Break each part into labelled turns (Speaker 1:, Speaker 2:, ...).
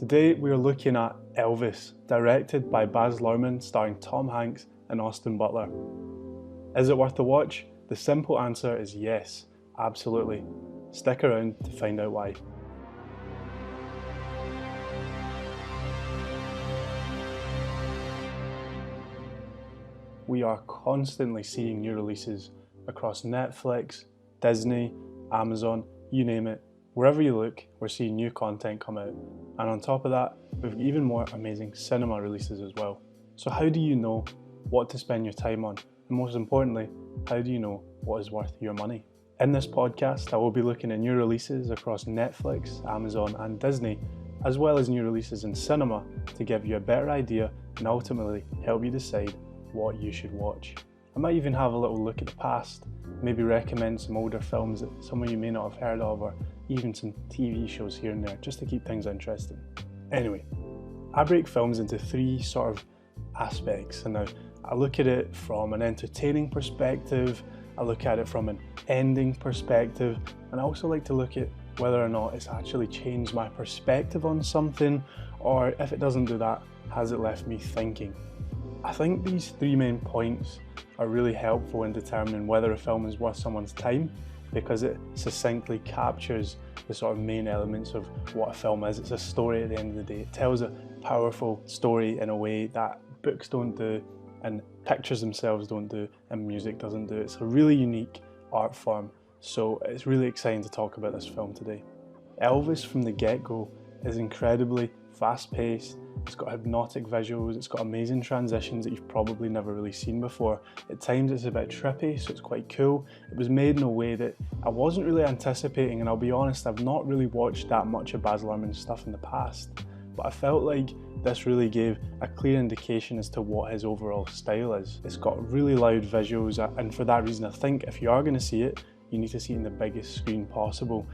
Speaker 1: Today we are looking at Elvis, directed by Baz Luhrmann, starring Tom Hanks and Austin Butler. Is it worth the watch? The simple answer is yes, absolutely. Stick around to find out why. We are constantly seeing new releases across Netflix, Disney, Amazon, you name it. Wherever you look, we're seeing new content come out. And on top of that, we've got even more amazing cinema releases as well. So how do you know what to spend your time on? And most importantly, how do you know what is worth your money? In this podcast, I will be looking at new releases across Netflix, Amazon and Disney, as well as new releases in cinema to give you a better idea and ultimately help you decide what you should watch. I might even have a little look at the past, maybe recommend some older films that some of you may not have heard of, or even some TV shows here and there, just to keep things interesting. Anyway, I break films into three sort of aspects, and now I look at it from an entertaining perspective, I look at it from an ending perspective, and I also like to look at whether or not it's actually changed my perspective on something, or if it doesn't do that, has it left me thinking? I think these three main points are really helpful in determining whether a film is worth someone's time, because it succinctly captures the sort of main elements of what a film is. It's a story at the end of the day. It tells a powerful story in a way that books don't do, and pictures themselves don't do, and music doesn't do. It's a really unique art form, so it's really exciting to talk about this film today. Elvis from the get-go is incredibly fast-paced. It's got hypnotic visuals, it's got amazing transitions that you've probably never really seen before. At times it's a bit trippy, so it's quite cool. It was made in a way that I wasn't really anticipating, and I'll be honest, I've not really watched that much of Baz Luhrmann's stuff in the past, but I felt like this really gave a clear indication as to what his overall style is. It's got really loud visuals, and for that reason I think if you are going to see it, you need to see it in the biggest screen possible.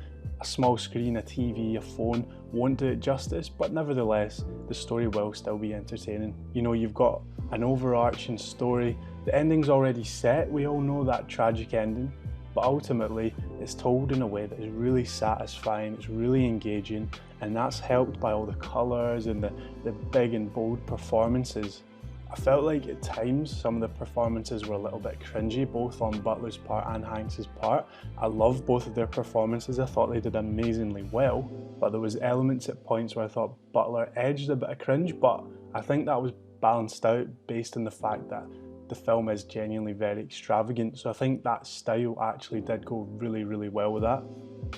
Speaker 1: A small screen, a TV, a phone won't do it justice, but nevertheless, the story will still be entertaining. You know, you've got an overarching story. The ending's already set, we all know that tragic ending, but ultimately it's told in a way that is really satisfying, it's really engaging, and that's helped by all the colours and the big and bold performances. I felt like at times some of the performances were a little bit cringy, both on Butler's part and Hanks's part. I loved both of their performances, I thought they did amazingly well, but there was elements at points where I thought Butler edged a bit of cringe, but I think that was balanced out based on the fact that the film is genuinely very extravagant, so I think that style actually did go really, really well with that.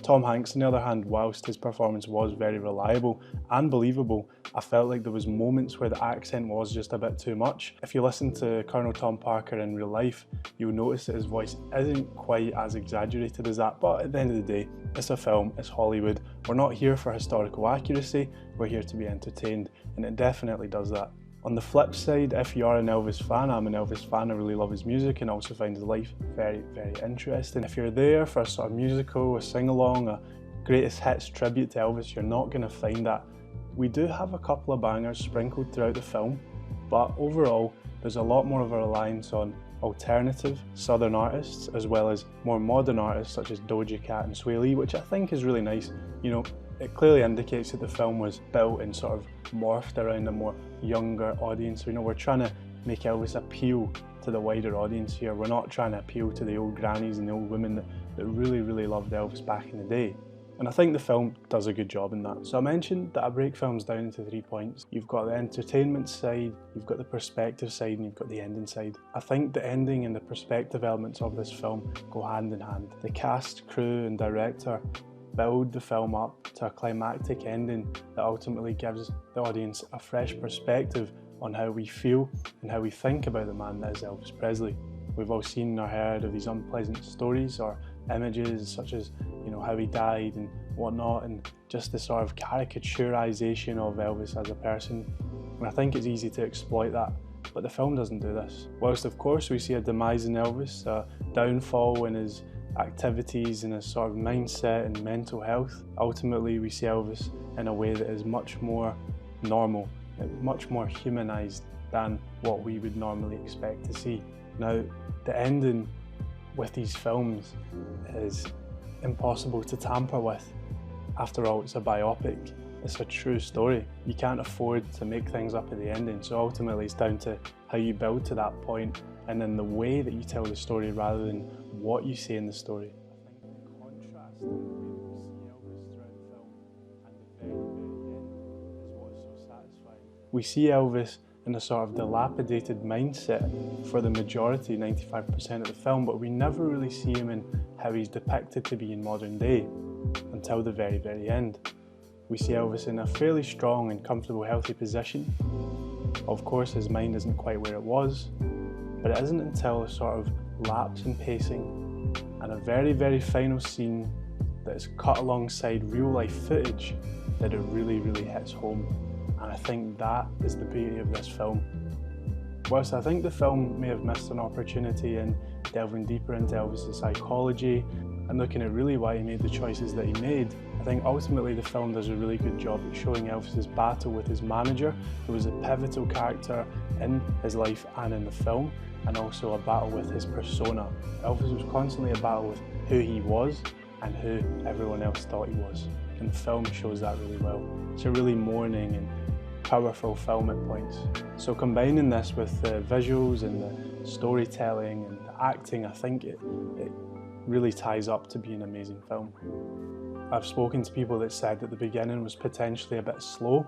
Speaker 1: Tom Hanks, on the other hand, whilst his performance was very reliable and believable, I felt like there was moments where the accent was just a bit too much. If you listen to Colonel Tom Parker in real life, you'll notice that his voice isn't quite as exaggerated as that, but at the end of the day, it's a film, it's Hollywood. We're not here for historical accuracy, we're here to be entertained, and it definitely does that. On the flip side, if you are an Elvis fan, I'm an Elvis fan, I really love his music and also find his life very, very interesting. If you're there for a sort of musical, a sing-along, a greatest hits tribute to Elvis, you're not going to find that. We do have a couple of bangers sprinkled throughout the film, but overall there's a lot more of a reliance on alternative southern artists as well as more modern artists such as Doja Cat and Sway Lee, which I think is really nice. You know, it clearly indicates that the film was built and sort of morphed around a more younger audience. You know, we're trying to make Elvis appeal to the wider audience here. We're not trying to appeal to the old grannies and the old women that really, really loved Elvis back in the day. And I think the film does a good job in that. So I mentioned that I break films down into 3 points. You've got the entertainment side, you've got the perspective side, and you've got the ending side. I think the ending and the perspective elements of this film go hand in hand. The cast, crew and director build the film up to a climactic ending that ultimately gives the audience a fresh perspective on how we feel and how we think about the man that is Elvis Presley. We've all seen or heard of these unpleasant stories or images such as, you know, how he died and whatnot, and just the sort of caricaturization of Elvis as a person. And I think it's easy to exploit that, but the film doesn't do this. Whilst of course we see a demise in Elvis, a downfall in his activities and his sort of mindset and mental health, ultimately we see Elvis in a way that is much more normal, much more humanized than what we would normally expect to see. Now, the ending with these films is impossible to tamper with. After all, it's a biopic. it's a true story. You can't afford to make things up at the ending, so ultimately it's down to how you build to that point and then the way that you tell the story rather than what you say in the story. I think the contrast in the way that we see Elvis throughout the film and the very, very end is what's so satisfying. We see Elvis in a sort of dilapidated mindset for the majority, 95% of the film, but we never really see him in how he's depicted to be in modern day until the very, very end. We see Elvis in a fairly strong and comfortable, healthy position. Of course, his mind isn't quite where it was, but it isn't until a sort of lapse in pacing and a very, very final scene that is cut alongside real life footage that it really, really hits home. And I think that is the beauty of this film. Whilst I think the film may have missed an opportunity in delving deeper into Elvis' psychology and looking at really why he made the choices that he made, I think ultimately the film does a really good job at showing Elvis' battle with his manager, who was a pivotal character in his life and in the film, and also a battle with his persona. Elvis was constantly a battle with who he was and who everyone else thought he was. And the film shows that really well. It's a really mourning and powerful film at points. So combining this with the visuals and the storytelling and the acting, I think it really ties up to be an amazing film. I've spoken to people that said that the beginning was potentially a bit slow.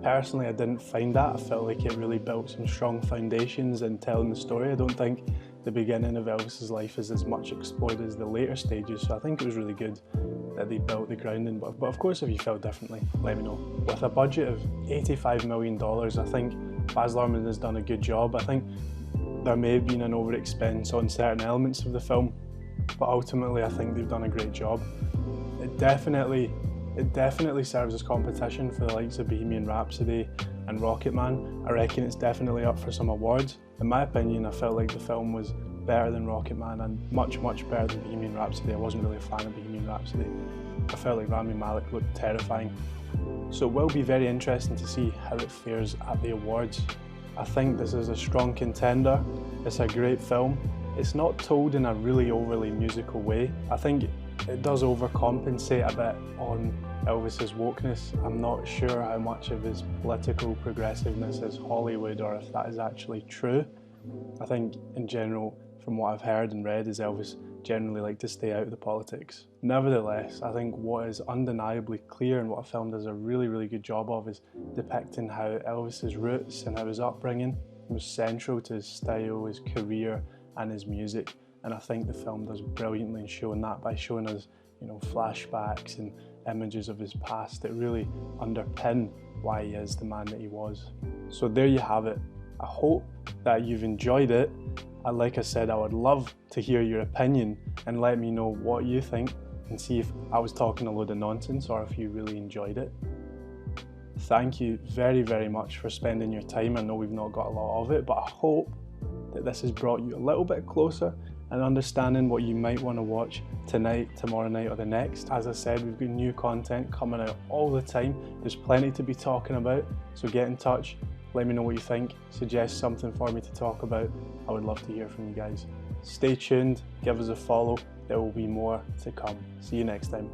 Speaker 1: Personally, I didn't find that. I felt like it really built some strong foundations in telling the story. I don't think the beginning of Elvis's life is as much explored as the later stages, so I think it was really good that they built the grounding. But of course, if you felt differently, let me know. With a budget of $85 million, I think Baz Luhrmann has done a good job. I think there may have been an overexpense on certain elements of the film, but ultimately I think they've done a great job. It definitely serves as competition for the likes of Bohemian Rhapsody and Rocketman. I reckon it's definitely up for some awards. In my opinion, I felt like the film was better than Rocketman and much, much better than Bohemian Rhapsody. I wasn't really a fan of Bohemian Rhapsody. I felt like Rami Malek looked terrifying. So it will be very interesting to see how it fares at the awards. I think this is a strong contender. It's a great film. It's not told in a really overly musical way. I think it does overcompensate a bit on Elvis's wokeness. I'm not sure how much of his political progressiveness is Hollywood or if that is actually true. I think in general, from what I've heard and read, is Elvis generally liked to stay out of the politics. Nevertheless, I think what is undeniably clear and what a film does a really, really good job of is depicting how Elvis's roots and how his upbringing was central to his style, his career and his music. And I think the film does brilliantly in showing that by showing us, flashbacks and images of his past that really underpin why he is the man that he was. So there you have it. I hope that you've enjoyed it. And like I said, I would love to hear your opinion and let me know what you think and see if I was talking a load of nonsense or if you really enjoyed it. Thank you very, very much for spending your time. I know we've not got a lot of it, but I hope that this has brought you a little bit closer and understanding what you might want to watch tonight, tomorrow night or the next. As I said, we've got new content coming out all the time. There's plenty to be talking about, so get in touch, let me know what you think, suggest something for me to talk about. I would love to hear from you guys. Stay tuned, give us a follow, there will be more to come. See you next time.